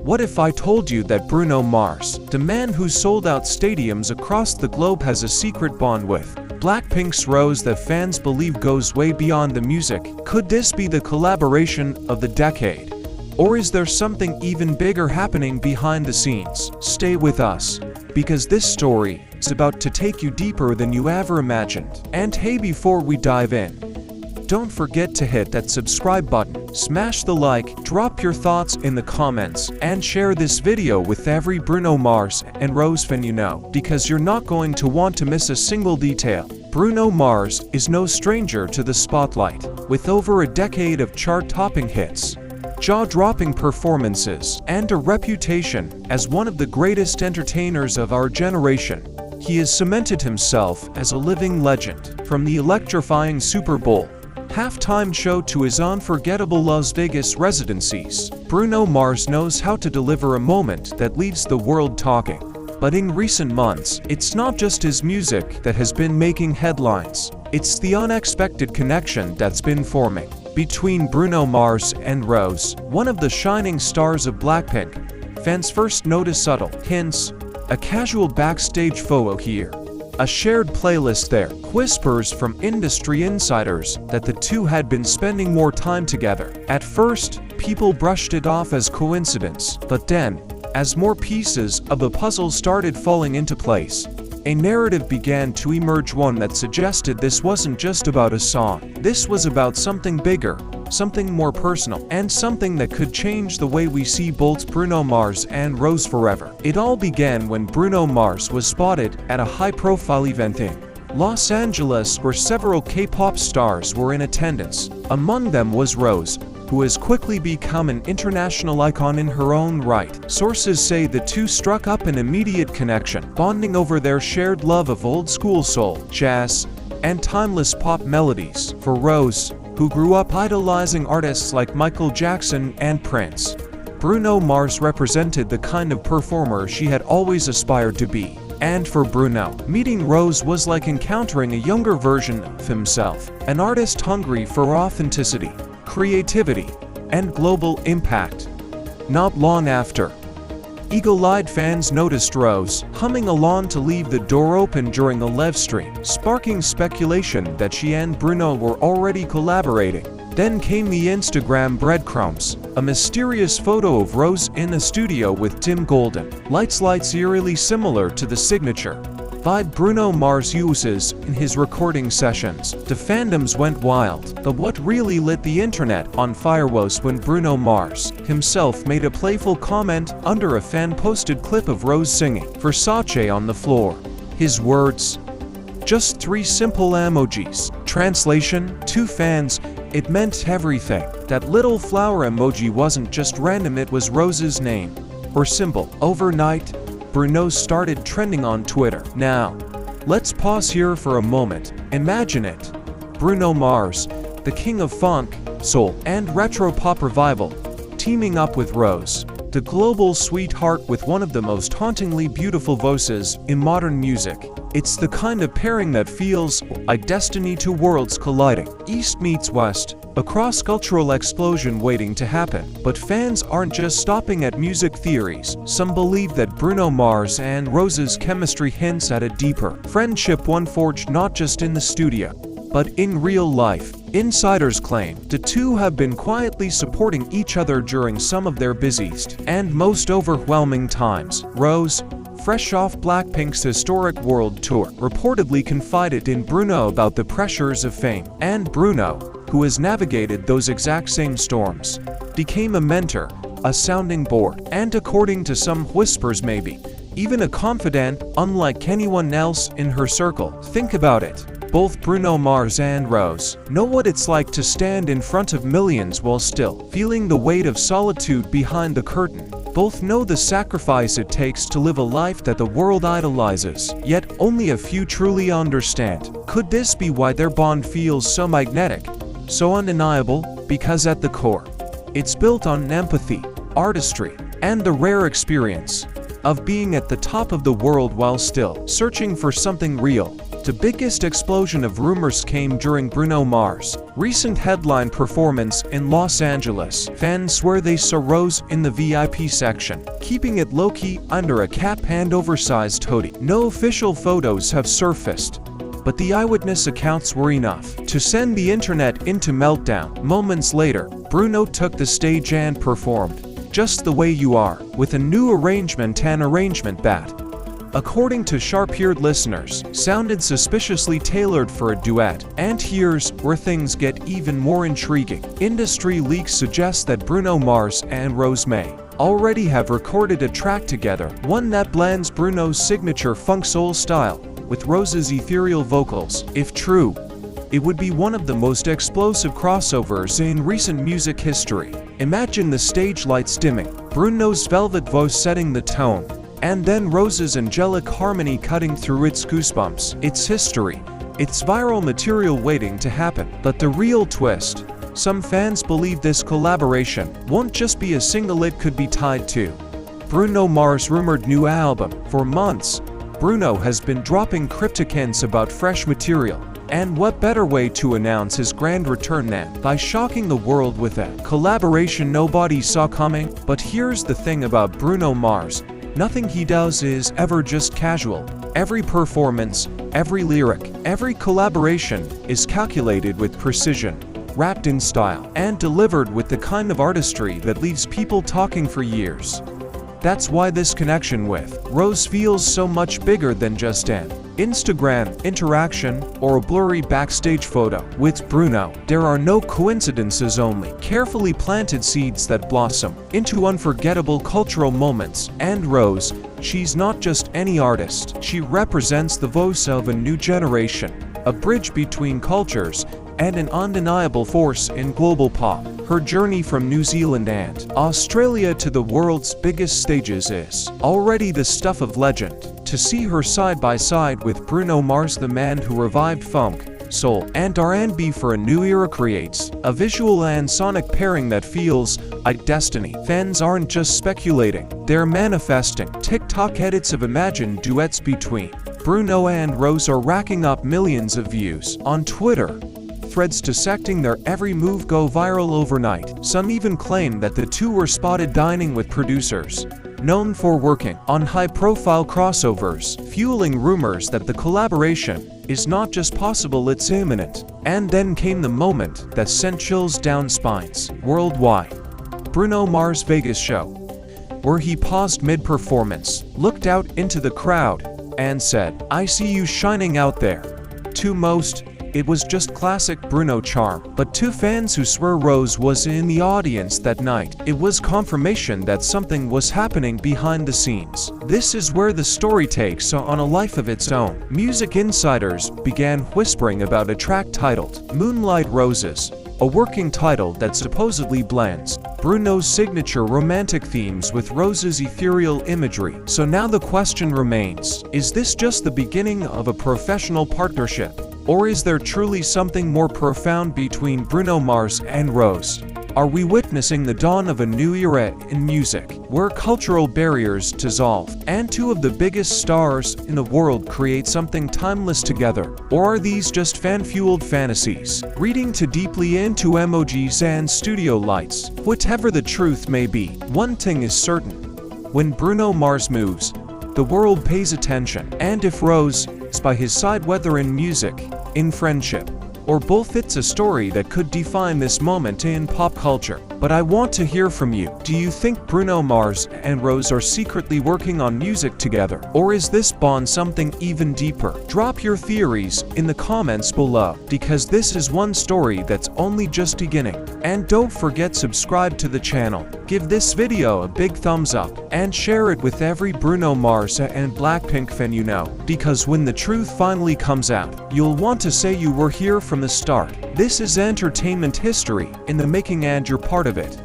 What if I told you that Bruno Mars, the man who sold out stadiums across the globe, has a secret bond with BLACKPINK's Rose that fans believe goes way beyond the music? Could this be the collaboration of the decade? Or is there something even bigger happening behind the scenes? Stay with us, because this story is about to take you deeper than you ever imagined. And hey, before we dive in, don't forget to hit that subscribe button, smash the like, drop your thoughts in the comments, and share this video with every Bruno Mars and Rose fan you know, because you're not going to want to miss a single detail. Bruno Mars is no stranger to the spotlight, with over a decade of chart-topping hits, jaw-dropping performances, and a reputation as one of the greatest entertainers of our generation. He has cemented himself as a living legend, from the electrifying Super Bowl halftime show to his unforgettable Las Vegas residencies. Bruno Mars knows how to deliver a moment that leaves the world talking. But in recent months, it's not just his music that has been making headlines. It's the unexpected connection that's been forming between Bruno Mars and Rose, one of the shining stars of BLACKPINK. Fans first notice subtle hints, a casual backstage photo here, a shared playlist there, whispers from industry insiders that the two had been spending more time together. At first, people brushed it off as coincidence, but then, as more pieces of the puzzle started falling into place, a narrative began to emerge, one that suggested this wasn't just about a song. This was about something bigger, something more personal, and something that could change the way we see both Bruno Mars and Rose forever. It all began when Bruno Mars was spotted at a high-profile event in Los Angeles where several K-pop stars were in attendance. Among them was Rose, who has quickly become an international icon in her own right. Sources say the two struck up an immediate connection, bonding over their shared love of old-school soul, jazz, and timeless pop melodies. For Rose, who grew up idolizing artists like Michael Jackson and Prince, Bruno Mars represented the kind of performer she had always aspired to be. And for Bruno, meeting Rose was like encountering a younger version of himself, an artist hungry for authenticity, creativity, and global impact. Not long after, eagle-eyed fans noticed Rose humming along to leave the door open during a live stream, sparking speculation that she and Bruno were already collaborating. Then came the Instagram breadcrumbs, a mysterious photo of Rose in a studio with dim golden lights eerily similar to the signature vibe Bruno Mars uses in his recording sessions. The fandoms went wild, but what really lit the internet on fire was when Bruno Mars himself made a playful comment under a fan-posted clip of Rose singing Versace on the floor. His words, just 3 simple emojis. Translation, to fans, it meant everything. That little flower emoji wasn't just random, it was Rose's name or symbol. Overnight, Bruno started trending on Twitter. Now, let's pause here for a moment. Imagine it. Bruno Mars, the king of funk, soul, and retro pop revival, teaming up with Rose, the global sweetheart with one of the most hauntingly beautiful voices in modern music. It's the kind of pairing that feels like destiny, two worlds colliding. East meets West, a cross-cultural explosion waiting to happen. But fans aren't just stopping at music theories. Some believe that Bruno Mars and Rose's chemistry hints at a deeper friendship, one forged not just in the studio, but in real life. Insiders claim the two have been quietly supporting each other during some of their busiest and most overwhelming times. Rose, fresh off BLACKPINK's historic world tour, reportedly confided in Bruno about the pressures of fame, and Bruno, who has navigated those exact same storms, became a mentor, a sounding board, and according to some whispers, maybe even a confidant, unlike anyone else in her circle. Think about it. Both Bruno Mars and Rose know what it's like to stand in front of millions while still feeling the weight of solitude behind the curtain. Both know the sacrifice it takes to live a life that the world idolizes, yet only a few truly understand. Could this be why their bond feels so magnetic, so undeniable? Because at the core, it's built on empathy, artistry, and the rare experience of being at the top of the world while still searching for something real. The biggest explosion of rumors came during Bruno Mars' recent headline performance in Los Angeles. Fans swear they saw Rose in the VIP section, keeping it low-key under a cap and oversized hoodie. No official photos have surfaced, but the eyewitness accounts were enough to send the internet into meltdown. Moments later, Bruno took the stage and performed "Just the Way You Are" with a new arrangement and arrangement that, according to sharp-eared listeners, sounded suspiciously tailored for a duet. And here's where things get even more intriguing. Industry leaks suggest that Bruno Mars and Rose may already have recorded a track together, one that blends Bruno's signature funk soul style with Rose's ethereal vocals. If true, it would be one of the most explosive crossovers in recent music history. Imagine the stage lights dimming, Bruno's velvet voice setting the tone, and then Rose's angelic harmony cutting through. Its goosebumps. It's history. It's viral material waiting to happen. But the real twist: some fans believe this collaboration won't just be a single, it could be tied to Bruno Mars' rumored new album. For months, Bruno has been dropping cryptic hints about fresh material. And what better way to announce his grand return than by shocking the world with a collaboration nobody saw coming? But here's the thing about Bruno Mars: nothing he does is ever just casual. Every performance, every lyric, every collaboration is calculated with precision, wrapped in style, and delivered with the kind of artistry that leaves people talking for years. That's why this connection with Rose feels so much bigger than just an Instagram interaction or a blurry backstage photo. With Bruno, there are no coincidences, only carefully planted seeds that blossom into unforgettable cultural moments. And Rose, she's not just any artist. She represents the voice of a new generation, a bridge between cultures, and an undeniable force in global pop. Her journey from New Zealand and Australia to the world's biggest stages is already the stuff of legend. To see her side by side with Bruno Mars, the man who revived funk, soul, and R&B for a new era, creates a visual and sonic pairing that feels like destiny. Fans aren't just speculating, they're manifesting. TikTok edits of imagined duets between Bruno and Rose are racking up millions of views. On Twitter, threads dissecting their every move go viral overnight. Some even claim that the two were spotted dining with producers known for working on high-profile crossovers, fueling rumors that the collaboration is not just possible, it's imminent. And then came the moment that sent chills down spines worldwide. Bruno Mars' Vegas show, where he paused mid-performance, looked out into the crowd, and said, "I see you shining out there." To most, it was just classic Bruno charm. But to fans who swear Rose was in the audience that night, it was confirmation that something was happening behind the scenes. This is where the story takes on a life of its own. Music insiders began whispering about a track titled "Moonlight Roses," a working title that supposedly blends Bruno's signature romantic themes with Rose's ethereal imagery. So now the question remains: is this just the beginning of a professional partnership? Or is there truly something more profound between Bruno Mars and Rose? Are we witnessing the dawn of a new era in music, where cultural barriers dissolve, and two of the biggest stars in the world create something timeless together? Or are these just fan-fueled fantasies, reading too deeply into emojis and studio lights? Whatever the truth may be, one thing is certain: when Bruno Mars moves, the world pays attention. And if Rose is by his side, whether in music, in friendship, or both, it's a story that could define this moment in pop culture. But I want to hear from you. Do you think Bruno Mars and Rose are secretly working on music together? Or is this bond something even deeper? Drop your theories in the comments below, because this is one story that's only just beginning. And don't forget, subscribe to the channel, give this video a big thumbs up, and share it with every Bruno Mars and BLACKPINK fan you know. Because when the truth finally comes out, you'll want to say you were here from the start. This is entertainment history in the making, and you're part of it.